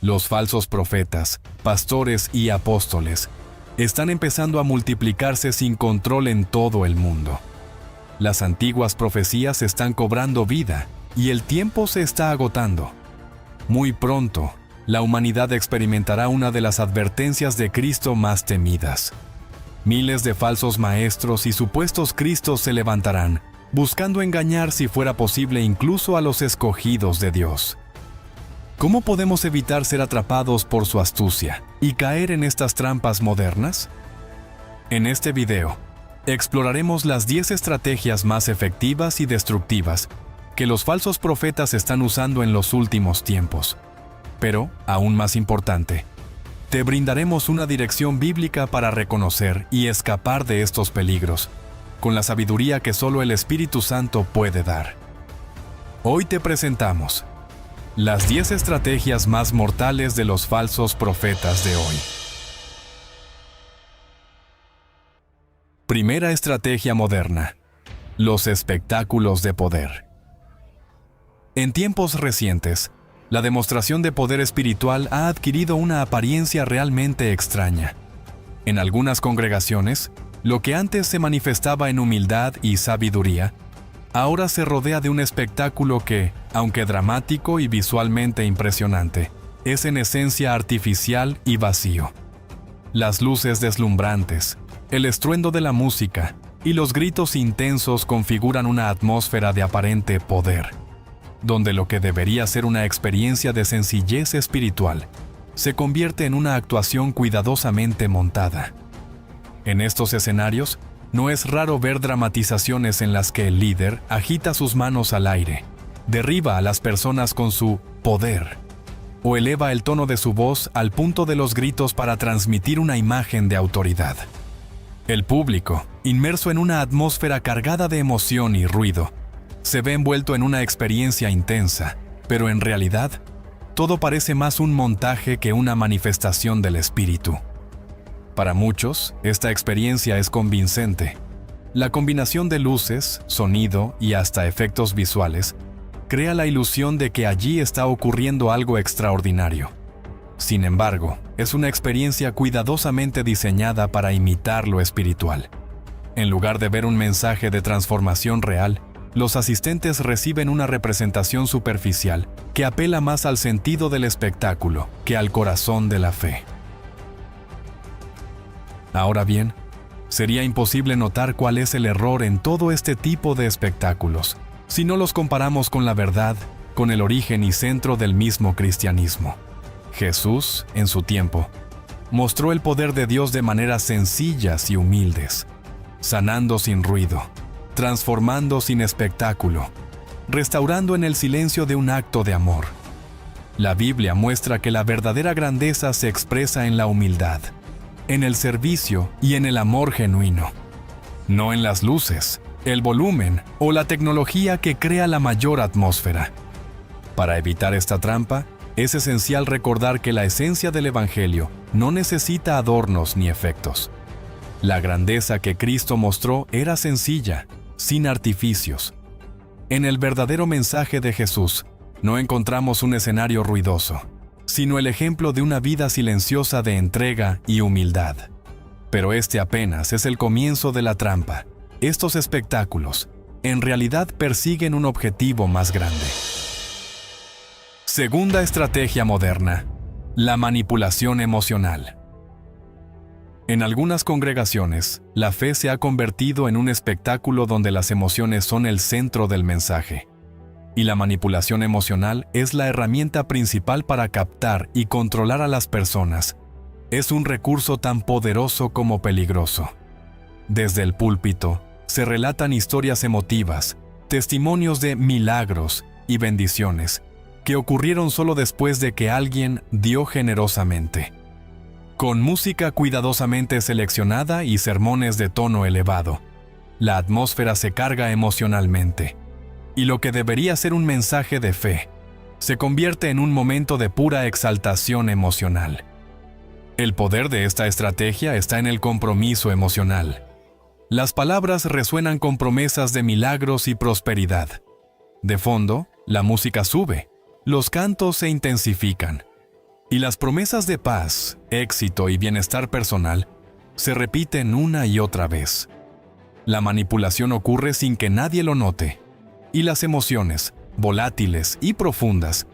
Los falsos profetas, pastores y apóstoles están empezando a multiplicarse sin control en todo el mundo. Las antiguas profecías están cobrando vida y el tiempo se está agotando. Muy pronto, la humanidad experimentará una de las advertencias de Cristo más temidas. Miles de falsos maestros y supuestos cristos se levantarán, buscando engañar si fuera posible incluso a los escogidos de Dios. ¿Cómo podemos evitar ser atrapados por su astucia y caer en estas trampas modernas? En este video, exploraremos las 10 estrategias más efectivas y destructivas que los falsos profetas están usando en los últimos tiempos. Pero, aún más importante, te brindaremos una dirección bíblica para reconocer y escapar de estos peligros, con la sabiduría que solo el Espíritu Santo puede dar. Hoy te presentamos las 10 estrategias más mortales de los falsos profetas de hoy. Primera estrategia moderna: los espectáculos de poder. En tiempos recientes, la demostración de poder espiritual ha adquirido una apariencia realmente extraña. En algunas congregaciones, lo que antes se manifestaba en humildad y sabiduría, ahora se rodea de un espectáculo que, aunque dramático y visualmente impresionante, es en esencia artificial y vacío. Las luces deslumbrantes, el estruendo de la música y los gritos intensos configuran una atmósfera de aparente poder, donde lo que debería ser una experiencia de sencillez espiritual se convierte en una actuación cuidadosamente montada. En estos escenarios, no es raro ver dramatizaciones en las que el líder agita sus manos al aire, derriba a las personas con su poder, o eleva el tono de su voz al punto de los gritos para transmitir una imagen de autoridad. El público, inmerso en una atmósfera cargada de emoción y ruido, se ve envuelto en una experiencia intensa, pero en realidad, todo parece más un montaje que una manifestación del espíritu. Para muchos, esta experiencia es convincente. La combinación de luces, sonido y hasta efectos visuales crea la ilusión de que allí está ocurriendo algo extraordinario. Sin embargo, es una experiencia cuidadosamente diseñada para imitar lo espiritual. En lugar de ver un mensaje de transformación real, los asistentes reciben una representación superficial que apela más al sentido del espectáculo que al corazón de la fe. Ahora bien, sería imposible notar cuál es el error en todo este tipo de espectáculos, si no los comparamos con la verdad, con el origen y centro del mismo cristianismo. Jesús, en su tiempo, mostró el poder de Dios de maneras sencillas y humildes, sanando sin ruido, transformando sin espectáculo, restaurando en el silencio de un acto de amor. La Biblia muestra que la verdadera grandeza se expresa en la humildad, en el servicio y en el amor genuino, no en las luces, el volumen o la tecnología que crea la mayor atmósfera. Para evitar esta trampa, es esencial recordar que la esencia del Evangelio no necesita adornos ni efectos. La grandeza que Cristo mostró era sencilla, sin artificios. En el verdadero mensaje de Jesús, no encontramos un escenario ruidoso, sino el ejemplo de una vida silenciosa de entrega y humildad. Pero este apenas es el comienzo de la trampa. Estos espectáculos, en realidad, persiguen un objetivo más grande. Segunda estrategia moderna: la manipulación emocional. En algunas congregaciones, la fe se ha convertido en un espectáculo donde las emociones son el centro del mensaje. Y la manipulación emocional es la herramienta principal para captar y controlar a las personas. Es un recurso tan poderoso como peligroso. Desde el púlpito, se relatan historias emotivas, testimonios de milagros y bendiciones que ocurrieron solo después de que alguien dio generosamente. Con música cuidadosamente seleccionada y sermones de tono elevado, la atmósfera se carga emocionalmente, y lo que debería ser un mensaje de fe, se convierte en un momento de pura exaltación emocional. El poder de esta estrategia está en el compromiso emocional. Las palabras resuenan con promesas de milagros y prosperidad. De fondo, la música sube, los cantos se intensifican, Y las promesas de paz, éxito y bienestar personal se repiten una y otra vez. La manipulación ocurre sin que nadie lo note, y las emociones, volátiles y profundas,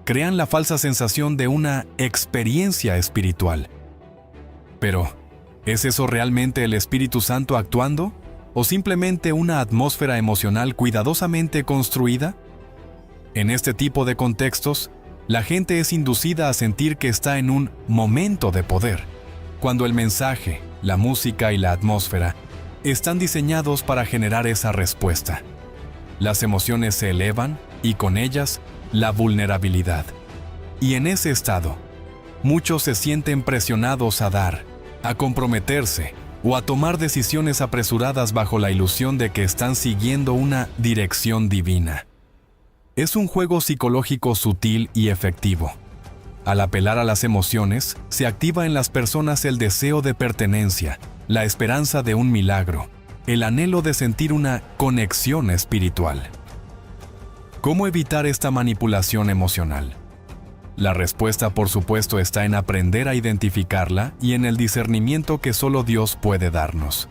crean la falsa sensación de una experiencia espiritual. Pero, ¿es eso realmente el Espíritu Santo actuando? ¿O simplemente una atmósfera emocional cuidadosamente construida? En este tipo de contextos, la gente es inducida a sentir que está en un momento de poder, cuando el mensaje, la música y la atmósfera están diseñados para generar esa respuesta. Las emociones se elevan y con ellas, la vulnerabilidad. Y en ese estado, muchos se sienten presionados a dar, a comprometerse o a tomar decisiones apresuradas bajo la ilusión de que están siguiendo una dirección divina. Es un juego psicológico sutil y efectivo. Al apelar a las emociones, se activa en las personas el deseo de pertenencia, la esperanza de un milagro, el anhelo de sentir una conexión espiritual. ¿Cómo evitar esta manipulación emocional? La respuesta, por supuesto, está en aprender a identificarla y en el discernimiento que solo Dios puede darnos.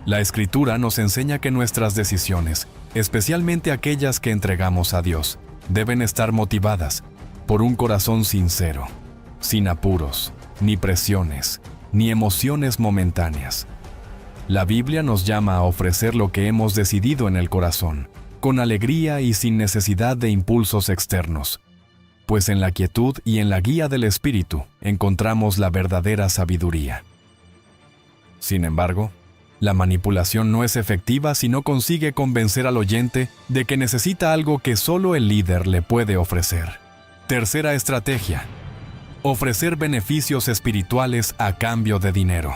La Escritura nos enseña que nuestras decisiones, especialmente aquellas que entregamos a Dios, deben estar motivadas por un corazón sincero, sin apuros, ni presiones, ni emociones momentáneas. La Biblia nos llama a ofrecer lo que hemos decidido en el corazón, con alegría y sin necesidad de impulsos externos, pues en la quietud y en la guía del Espíritu encontramos la verdadera sabiduría. Sin embargo, la manipulación no es efectiva si no consigue convencer al oyente de que necesita algo que solo el líder le puede ofrecer. Tercera estrategia: ofrecer beneficios espirituales a cambio de dinero.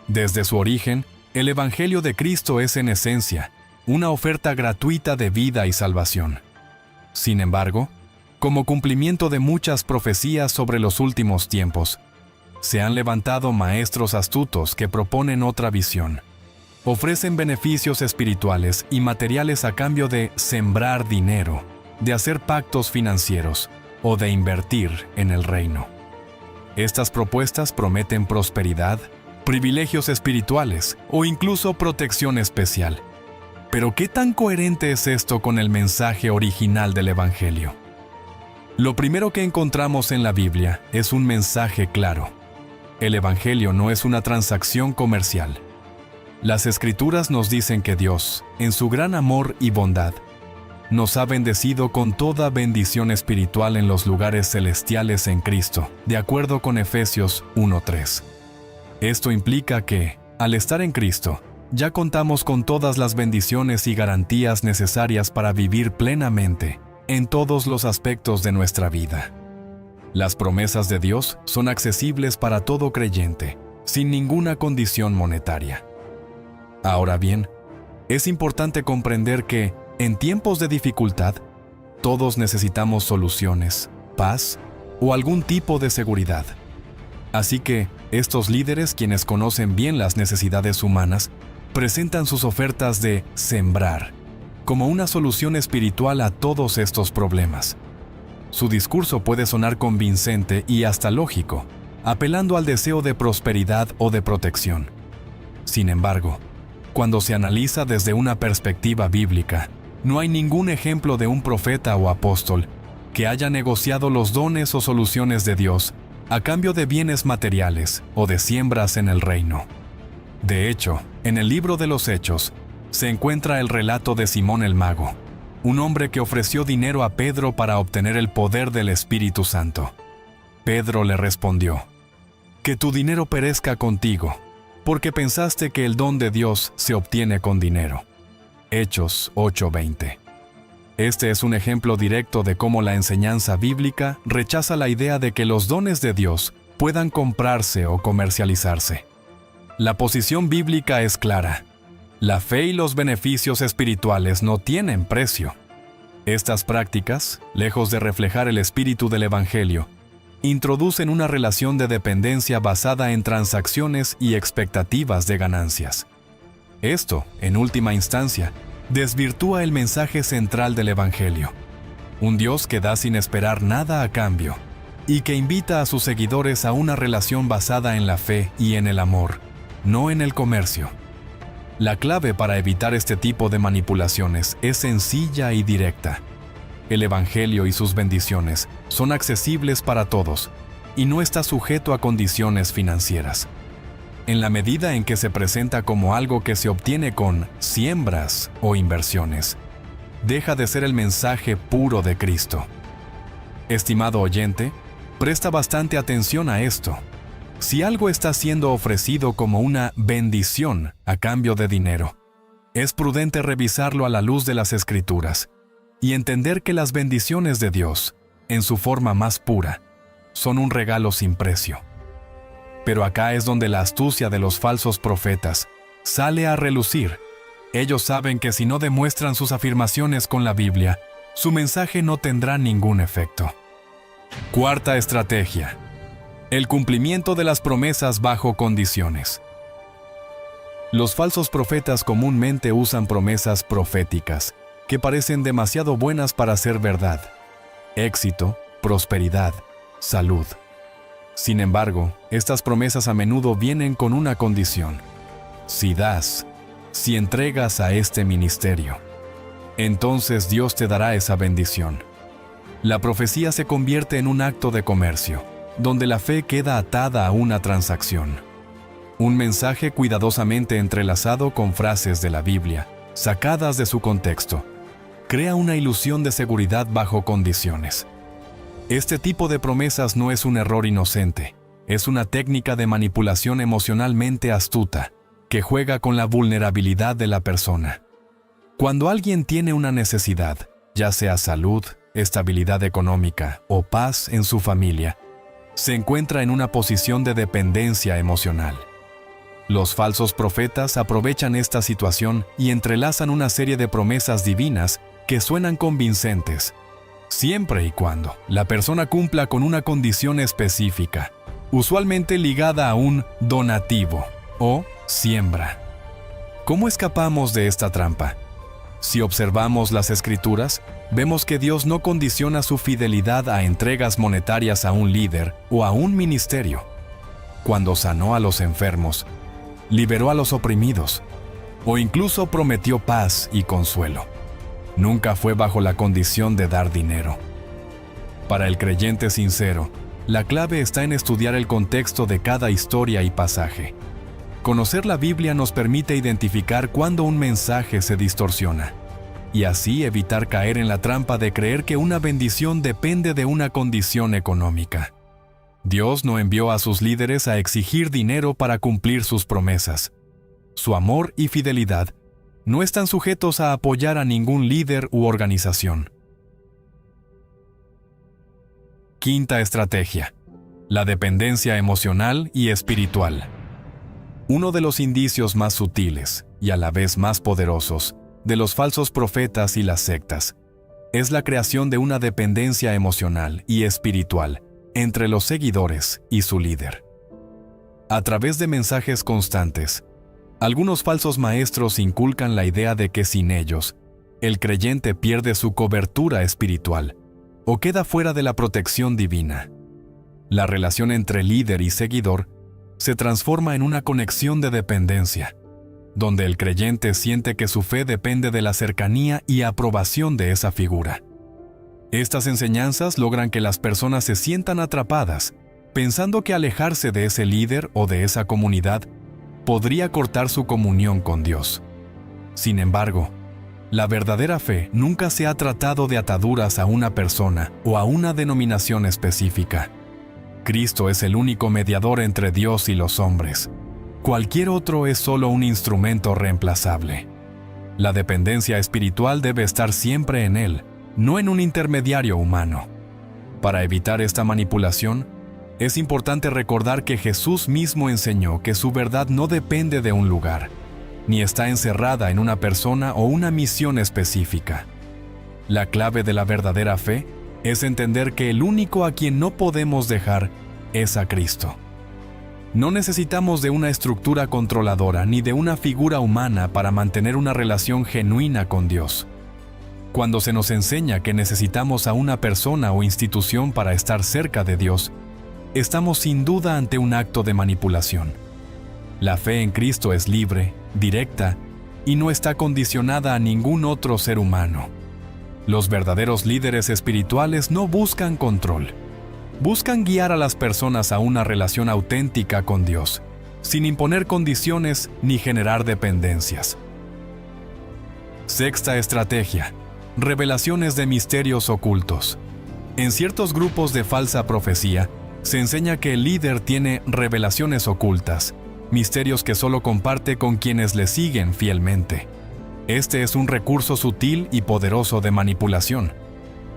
Desde su origen, el Evangelio de Cristo es en esencia una oferta gratuita de vida y salvación. Sin embargo, como cumplimiento de muchas profecías sobre los últimos tiempos, se han levantado maestros astutos que proponen otra visión. Ofrecen beneficios espirituales y materiales a cambio de sembrar dinero, de hacer pactos financieros o de invertir en el reino. Estas propuestas prometen prosperidad, privilegios espirituales o incluso protección especial. Pero ¿qué tan coherente es esto con el mensaje original del Evangelio? Lo primero que encontramos en la Biblia es un mensaje claro. El Evangelio no es una transacción comercial. Las Escrituras nos dicen que Dios, en su gran amor y bondad, nos ha bendecido con toda bendición espiritual en los lugares celestiales en Cristo, de acuerdo con Efesios 1:3. Esto implica que, al estar en Cristo, ya contamos con todas las bendiciones y garantías necesarias para vivir plenamente en todos los aspectos de nuestra vida. Las promesas de Dios son accesibles para todo creyente, sin ninguna condición monetaria. Ahora bien, es importante comprender que, en tiempos de dificultad, todos necesitamos soluciones, paz o algún tipo de seguridad. Así que, estos líderes, quienes conocen bien las necesidades humanas, presentan sus ofertas de sembrar como una solución espiritual a todos estos problemas. Su discurso puede sonar convincente y hasta lógico, apelando al deseo de prosperidad o de protección. Sin embargo, cuando se analiza desde una perspectiva bíblica, no hay ningún ejemplo de un profeta o apóstol que haya negociado los dones o soluciones de Dios a cambio de bienes materiales o de siembras en el reino. De hecho, en el libro de los Hechos, se encuentra el relato de Simón el Mago, un hombre que ofreció dinero a Pedro para obtener el poder del Espíritu Santo. Pedro le respondió: «Que tu dinero perezca contigo, porque pensaste que el don de Dios se obtiene con dinero». Hechos 8:20. Este es un ejemplo directo de cómo la enseñanza bíblica rechaza la idea de que los dones de Dios puedan comprarse o comercializarse. La posición bíblica es clara. La fe y los beneficios espirituales no tienen precio. Estas prácticas, lejos de reflejar el espíritu del Evangelio, introducen una relación de dependencia basada en transacciones y expectativas de ganancias. Esto, en última instancia, desvirtúa el mensaje central del Evangelio: un Dios que da sin esperar nada a cambio, y que invita a sus seguidores a una relación basada en la fe y en el amor, no en el comercio. La clave para evitar este tipo de manipulaciones es sencilla y directa. El Evangelio y sus bendiciones son accesibles para todos y no está sujeto a condiciones financieras. En la medida en que se presenta como algo que se obtiene con siembras o inversiones, deja de ser el mensaje puro de Cristo. Estimado oyente, presta bastante atención a esto. Si algo está siendo ofrecido como una bendición a cambio de dinero, es prudente revisarlo a la luz de las Escrituras y entender que las bendiciones de Dios, en su forma más pura, son un regalo sin precio. Pero acá es donde la astucia de los falsos profetas sale a relucir. Ellos saben que si no demuestran sus afirmaciones con la Biblia, su mensaje no tendrá ningún efecto. Cuarta estrategia: el cumplimiento de las promesas bajo condiciones. Los falsos profetas comúnmente usan promesas proféticas que parecen demasiado buenas para ser verdad: éxito, prosperidad, salud. Sin embargo, estas promesas a menudo vienen con una condición: si das, si entregas a este ministerio, entonces Dios te dará esa bendición. La profecía se convierte en un acto de comercio, donde la fe queda atada a una transacción. Un mensaje cuidadosamente entrelazado con frases de la Biblia, sacadas de su contexto, crea una ilusión de seguridad bajo condiciones. Este tipo de promesas no es un error inocente, es una técnica de manipulación emocionalmente astuta, que juega con la vulnerabilidad de la persona. Cuando alguien tiene una necesidad, ya sea salud, estabilidad económica o paz en su familia, se encuentra en una posición de dependencia emocional. Los falsos profetas aprovechan esta situación y entrelazan una serie de promesas divinas que suenan convincentes, siempre y cuando la persona cumpla con una condición específica, usualmente ligada a un donativo o siembra. ¿Cómo escapamos de esta trampa? Si observamos las Escrituras, vemos que Dios no condiciona su fidelidad a entregas monetarias a un líder o a un ministerio. Cuando sanó a los enfermos, liberó a los oprimidos, o incluso prometió paz y consuelo, nunca fue bajo la condición de dar dinero. Para el creyente sincero, la clave está en estudiar el contexto de cada historia y pasaje. Conocer la Biblia nos permite identificar cuándo un mensaje se distorsiona, y así evitar caer en la trampa de creer que una bendición depende de una condición económica. Dios no envió a sus líderes a exigir dinero para cumplir sus promesas. Su amor y fidelidad no están sujetos a apoyar a ningún líder u organización. Quinta estrategia: la dependencia emocional y espiritual. Uno de los indicios más sutiles y a la vez más poderosos de los falsos profetas y las sectas es la creación de una dependencia emocional y espiritual entre los seguidores y su líder. A través de mensajes constantes, algunos falsos maestros inculcan la idea de que sin ellos, el creyente pierde su cobertura espiritual o queda fuera de la protección divina. La relación entre líder y seguidor se transforma en una conexión de dependencia, donde el creyente siente que su fe depende de la cercanía y aprobación de esa figura. Estas enseñanzas logran que las personas se sientan atrapadas, pensando que alejarse de ese líder o de esa comunidad podría cortar su comunión con Dios. Sin embargo, la verdadera fe nunca se ha tratado de ataduras a una persona o a una denominación específica. Cristo es el único mediador entre Dios y los hombres. Cualquier otro es solo un instrumento reemplazable. La dependencia espiritual debe estar siempre en Él, no en un intermediario humano. Para evitar esta manipulación, es importante recordar que Jesús mismo enseñó que su verdad no depende de un lugar, ni está encerrada en una persona o una misión específica. La clave de la verdadera fe es entender que el único a quien no podemos dejar es a Cristo. No necesitamos de una estructura controladora ni de una figura humana para mantener una relación genuina con Dios. Cuando se nos enseña que necesitamos a una persona o institución para estar cerca de Dios, estamos sin duda ante un acto de manipulación. La fe en Cristo es libre, directa, y no está condicionada a ningún otro ser humano. Los verdaderos líderes espirituales no buscan control. Buscan guiar a las personas a una relación auténtica con Dios, sin imponer condiciones ni generar dependencias. Sexta estrategia: revelaciones de misterios ocultos. En ciertos grupos de falsa profecía, se enseña que el líder tiene revelaciones ocultas, misterios que solo comparte con quienes le siguen fielmente. Este es un recurso sutil y poderoso de manipulación.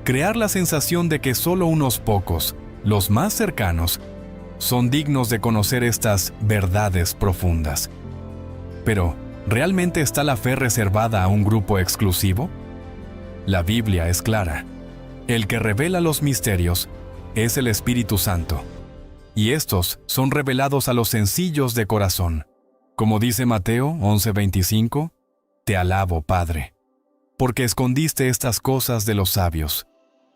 Crear la sensación de que solo unos pocos, los más cercanos, son dignos de conocer estas verdades profundas. Pero, ¿realmente está la fe reservada a un grupo exclusivo? La Biblia es clara. El que revela los misterios es el Espíritu Santo, y estos son revelados a los sencillos de corazón. Como dice Mateo 11:25, «Te alabo, Padre, porque escondiste estas cosas de los sabios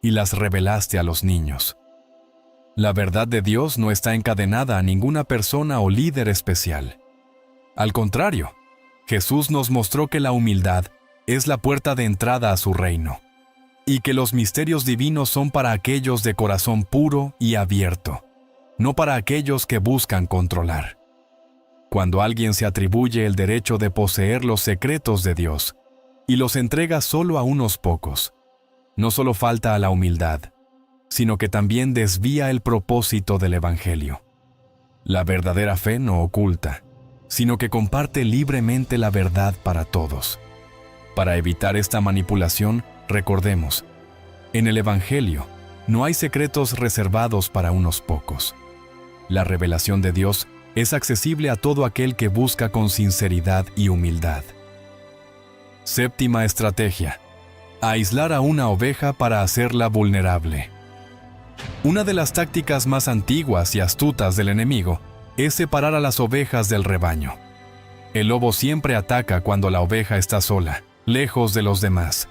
y las revelaste a los niños». La verdad de Dios no está encadenada a ninguna persona o líder especial. Al contrario, Jesús nos mostró que la humildad es la puerta de entrada a su reino, y que los misterios divinos son para aquellos de corazón puro y abierto, no para aquellos que buscan controlar. Cuando alguien se atribuye el derecho de poseer los secretos de Dios y los entrega solo a unos pocos, no solo falta a la humildad, sino que también desvía el propósito del Evangelio. La verdadera fe no oculta, sino que comparte libremente la verdad para todos. Para evitar esta manipulación, recordemos, en el Evangelio no hay secretos reservados para unos pocos. La revelación de Dios es accesible a todo aquel que busca con sinceridad y humildad. Séptima estrategia: aislar a una oveja para hacerla vulnerable. Una de las tácticas más antiguas y astutas del enemigo es separar a las ovejas del rebaño. El lobo siempre ataca cuando la oveja está sola, lejos de los demás.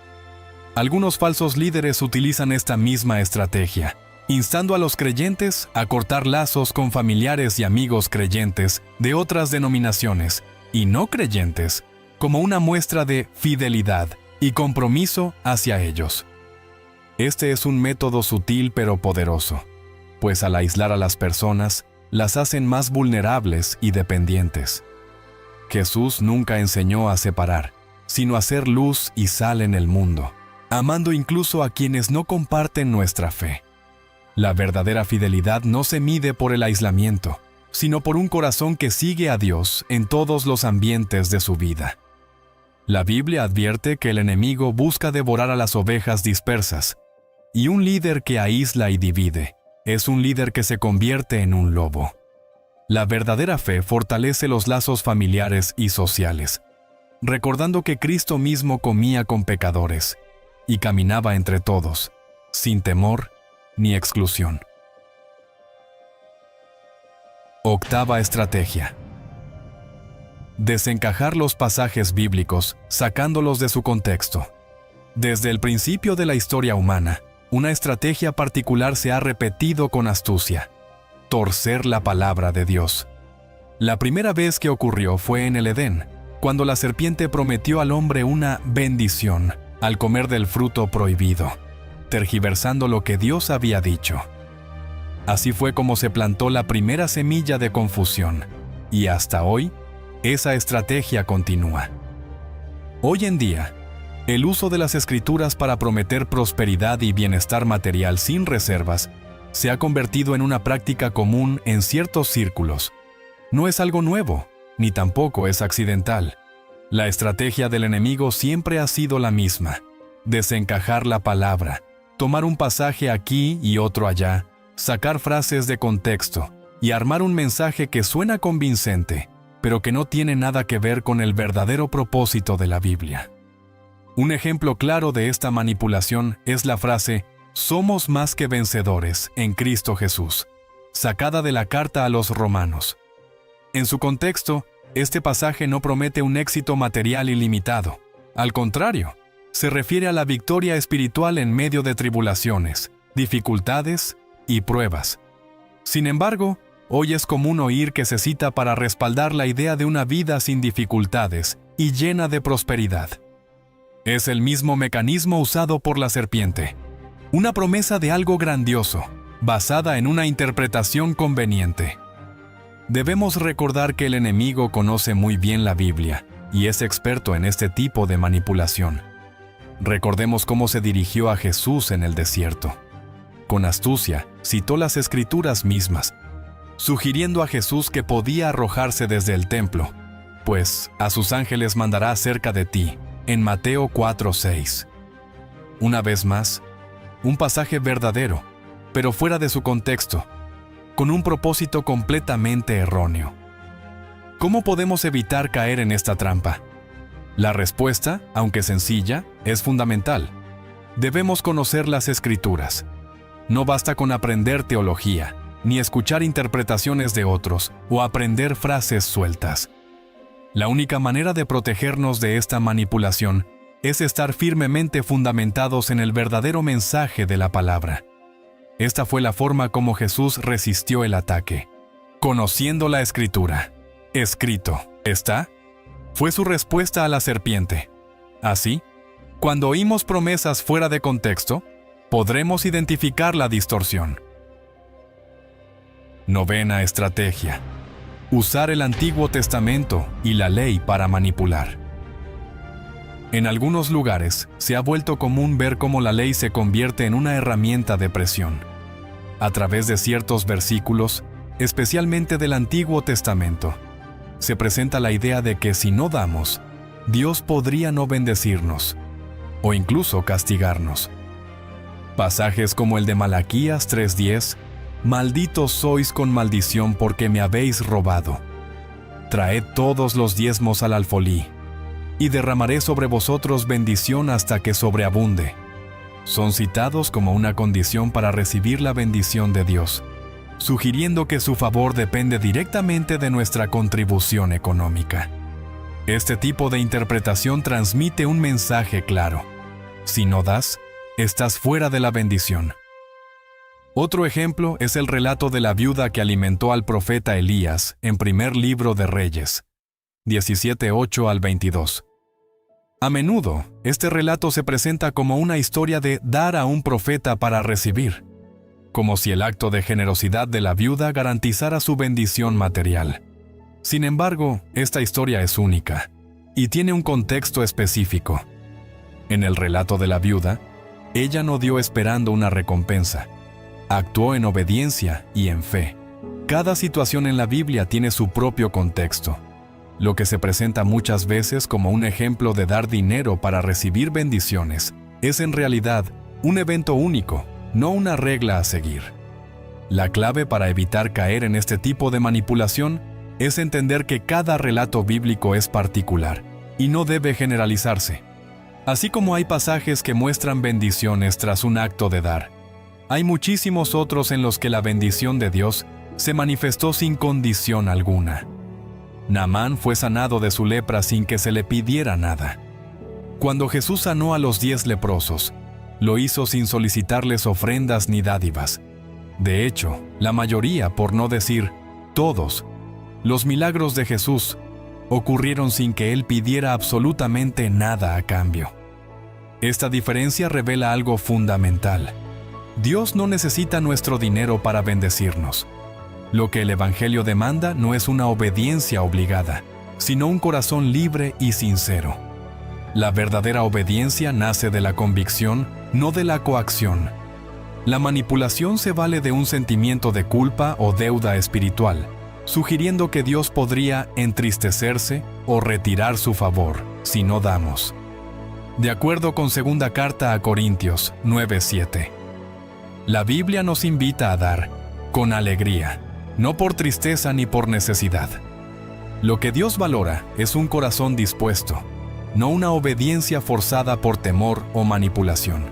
Algunos falsos líderes utilizan esta misma estrategia, instando a los creyentes a cortar lazos con familiares y amigos creyentes de otras denominaciones y no creyentes, como una muestra de fidelidad y compromiso hacia ellos. Este es un método sutil pero poderoso, pues al aislar a las personas, las hacen más vulnerables y dependientes. Jesús nunca enseñó a separar, sino a ser luz y sal en el mundo, amando incluso a quienes no comparten nuestra fe. La verdadera fidelidad no se mide por el aislamiento, sino por un corazón que sigue a Dios en todos los ambientes de su vida. La Biblia advierte que el enemigo busca devorar a las ovejas dispersas, y un líder que aísla y divide es un líder que se convierte en un lobo. La verdadera fe fortalece los lazos familiares y sociales, recordando que Cristo mismo comía con pecadores y caminaba entre todos, sin temor ni exclusión. Octava estrategia: desencajar los pasajes bíblicos sacándolos de su contexto. Desde el principio de la historia humana, una estrategia particular se ha repetido con astucia: torcer la palabra de Dios. La primera vez que ocurrió fue en el Edén, cuando la serpiente prometió al hombre una bendición al comer del fruto prohibido, tergiversando lo que Dios había dicho. Así fue como se plantó la primera semilla de confusión, y hasta hoy, esa estrategia continúa. Hoy en día, el uso de las Escrituras para prometer prosperidad y bienestar material sin reservas se ha convertido en una práctica común en ciertos círculos. No es algo nuevo, ni tampoco es accidental. La estrategia del enemigo siempre ha sido la misma: desencajar la palabra, tomar un pasaje aquí y otro allá, sacar frases de contexto y armar un mensaje que suena convincente, pero que no tiene nada que ver con el verdadero propósito de la Biblia. Un ejemplo claro de esta manipulación es la frase «Somos más que vencedores en Cristo Jesús», sacada de la carta a los Romanos. En su contexto, este pasaje no promete un éxito material ilimitado. Al contrario, se refiere a la victoria espiritual en medio de tribulaciones, dificultades y pruebas. Sin embargo, hoy es común oír que se cita para respaldar la idea de una vida sin dificultades y llena de prosperidad. Es el mismo mecanismo usado por la serpiente, una promesa de algo grandioso, basada en una interpretación conveniente. Debemos recordar que el enemigo conoce muy bien la Biblia y es experto en este tipo de manipulación. Recordemos cómo se dirigió a Jesús en el desierto. Con astucia, citó las Escrituras mismas, sugiriendo a Jesús que podía arrojarse desde el templo, pues a sus ángeles mandará cerca de ti, en Mateo 4:6. Una vez más, un pasaje verdadero, pero fuera de su contexto, con un propósito completamente erróneo. ¿Cómo podemos evitar caer en esta trampa? La respuesta, aunque sencilla, es fundamental. Debemos conocer las Escrituras. No basta con aprender teología, ni escuchar interpretaciones de otros o aprender frases sueltas. La única manera de protegernos de esta manipulación es estar firmemente fundamentados en el verdadero mensaje de la palabra. Esta fue la forma como Jesús resistió el ataque. Conociendo la Escritura. Escrito, ¿está? Fue su respuesta a la serpiente. Así, cuando oímos promesas fuera de contexto, podremos identificar la distorsión. Novena estrategia. Usar el Antiguo Testamento y la ley para manipular. En algunos lugares se ha vuelto común ver cómo la ley se convierte en una herramienta de presión. A través de ciertos versículos, especialmente del Antiguo Testamento, se presenta la idea de que si no damos, Dios podría no bendecirnos, o incluso castigarnos. Pasajes como el de Malaquías 3:10, «Malditos sois con maldición porque me habéis robado. Traed todos los diezmos al alfolí, y derramaré sobre vosotros bendición hasta que sobreabunde», son citados como una condición para recibir la bendición de Dios, sugiriendo que su favor depende directamente de nuestra contribución económica. Este tipo de interpretación transmite un mensaje claro. Si no das, estás fuera de la bendición. Otro ejemplo es el relato de la viuda que alimentó al profeta Elías en Primer Libro de Reyes, 17:8 al 22. A menudo, este relato se presenta como una historia de dar a un profeta para recibir, como si el acto de generosidad de la viuda garantizara su bendición material. Sin embargo, esta historia es única y tiene un contexto específico. En el relato de la viuda, ella no dio esperando una recompensa. Actuó en obediencia y en fe. Cada situación en la Biblia tiene su propio contexto. Lo que se presenta muchas veces como un ejemplo de dar dinero para recibir bendiciones es en realidad un evento único, no una regla a seguir. La clave para evitar caer en este tipo de manipulación es entender que cada relato bíblico es particular y no debe generalizarse. Así como hay pasajes que muestran bendiciones tras un acto de dar, hay muchísimos otros en los que la bendición de Dios se manifestó sin condición alguna. Naamán fue sanado de su lepra sin que se le pidiera nada. Cuando Jesús sanó a los 10 leprosos, lo hizo sin solicitarles ofrendas ni dádivas. De hecho, la mayoría, por no decir todos, los milagros de Jesús ocurrieron sin que Él pidiera absolutamente nada a cambio. Esta diferencia revela algo fundamental. Dios no necesita nuestro dinero para bendecirnos. Lo que el Evangelio demanda no es una obediencia obligada, sino un corazón libre y sincero. La verdadera obediencia nace de la convicción, no de la coacción. La manipulación se vale de un sentimiento de culpa o deuda espiritual, sugiriendo que Dios podría entristecerse o retirar su favor si no damos. De acuerdo con Segunda Carta a Corintios 9:7. La Biblia nos invita a dar con alegría, no por tristeza ni por necesidad. Lo que Dios valora es un corazón dispuesto, no una obediencia forzada por temor o manipulación.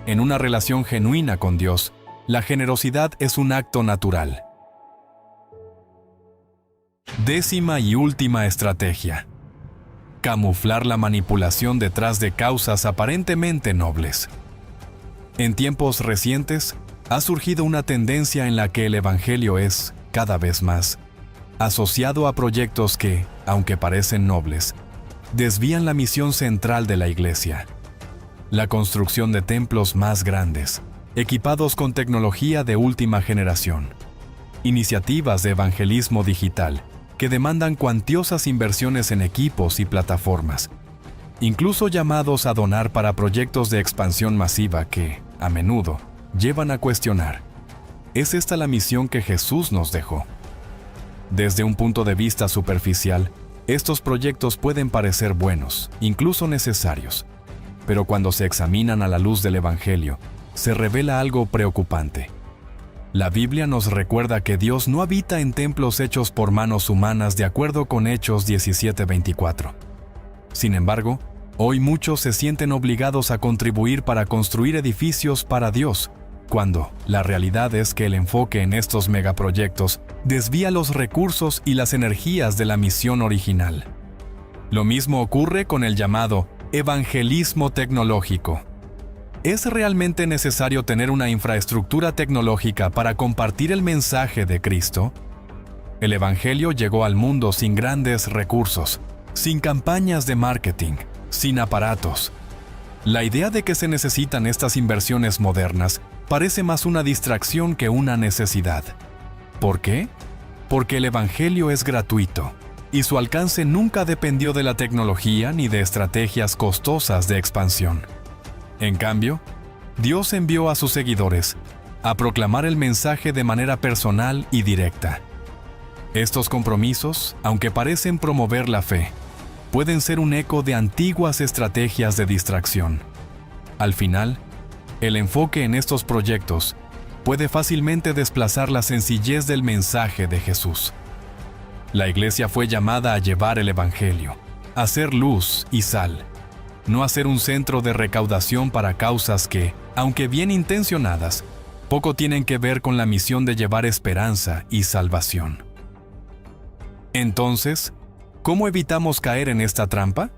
En una relación genuina con Dios, la generosidad es un acto natural. Décima y última estrategia. camuflar la manipulación detrás de causas aparentemente nobles. En tiempos recientes, ha surgido una tendencia en la que el Evangelio es, cada vez más, asociado a proyectos que, aunque parecen nobles, desvían la misión central de la Iglesia: la construcción de templos más grandes, equipados con tecnología de última generación, iniciativas de evangelismo digital que demandan cuantiosas inversiones en equipos y plataformas, incluso llamados a donar para proyectos de expansión masiva que, a menudo, llevan a cuestionar: ¿es esta la misión que Jesús nos dejó? Desde un punto de vista superficial, estos proyectos pueden parecer buenos, incluso necesarios, pero cuando se examinan a la luz del Evangelio, se revela algo preocupante. La Biblia nos recuerda que Dios no habita en templos hechos por manos humanas, de acuerdo con Hechos 17:24. Sin embargo, hoy muchos se sienten obligados a contribuir para construir edificios para Dios, cuando la realidad es que el enfoque en estos megaproyectos desvía los recursos y las energías de la misión original. Lo mismo ocurre con el llamado evangelismo tecnológico. ¿Es realmente necesario tener una infraestructura tecnológica para compartir el mensaje de Cristo? El Evangelio llegó al mundo sin grandes recursos, sin campañas de marketing, sin aparatos. La idea de que se necesitan estas inversiones modernas parece más una distracción que una necesidad. ¿Por qué? Porque el Evangelio es gratuito, y su alcance nunca dependió de la tecnología ni de estrategias costosas de expansión. En cambio, Dios envió a sus seguidores a proclamar el mensaje de manera personal y directa. Estos compromisos, aunque parecen promover la fe, pueden ser un eco de antiguas estrategias de distracción. Al final, el enfoque en estos proyectos puede fácilmente desplazar la sencillez del mensaje de Jesús. La Iglesia fue llamada a llevar el Evangelio, a ser luz y sal, no a ser un centro de recaudación para causas que, aunque bien intencionadas, poco tienen que ver con la misión de llevar esperanza y salvación. Entonces, ¿cómo evitamos caer en esta trampa?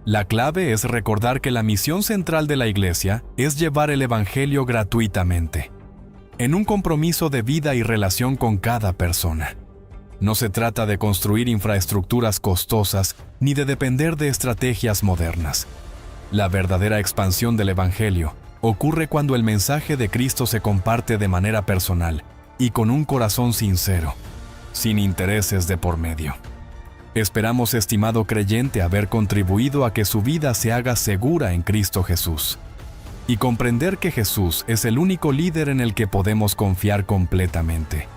La clave es recordar que la misión central de la Iglesia es llevar el Evangelio gratuitamente, en un compromiso de vida y relación con cada persona. No se trata de construir infraestructuras costosas ni de depender de estrategias modernas. La verdadera expansión del Evangelio ocurre cuando el mensaje de Cristo se comparte de manera personal y con un corazón sincero, sin intereses de por medio. Esperamos, estimado creyente, haber contribuido a que su vida se haga segura en Cristo Jesús y comprender que Jesús es el único líder en el que podemos confiar completamente.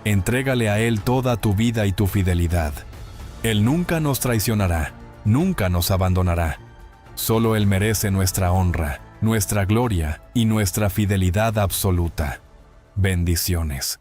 Entrégale a Él toda tu vida y tu fidelidad. Él nunca nos traicionará, nunca nos abandonará. Solo Él merece nuestra honra, nuestra gloria y nuestra fidelidad absoluta. Bendiciones.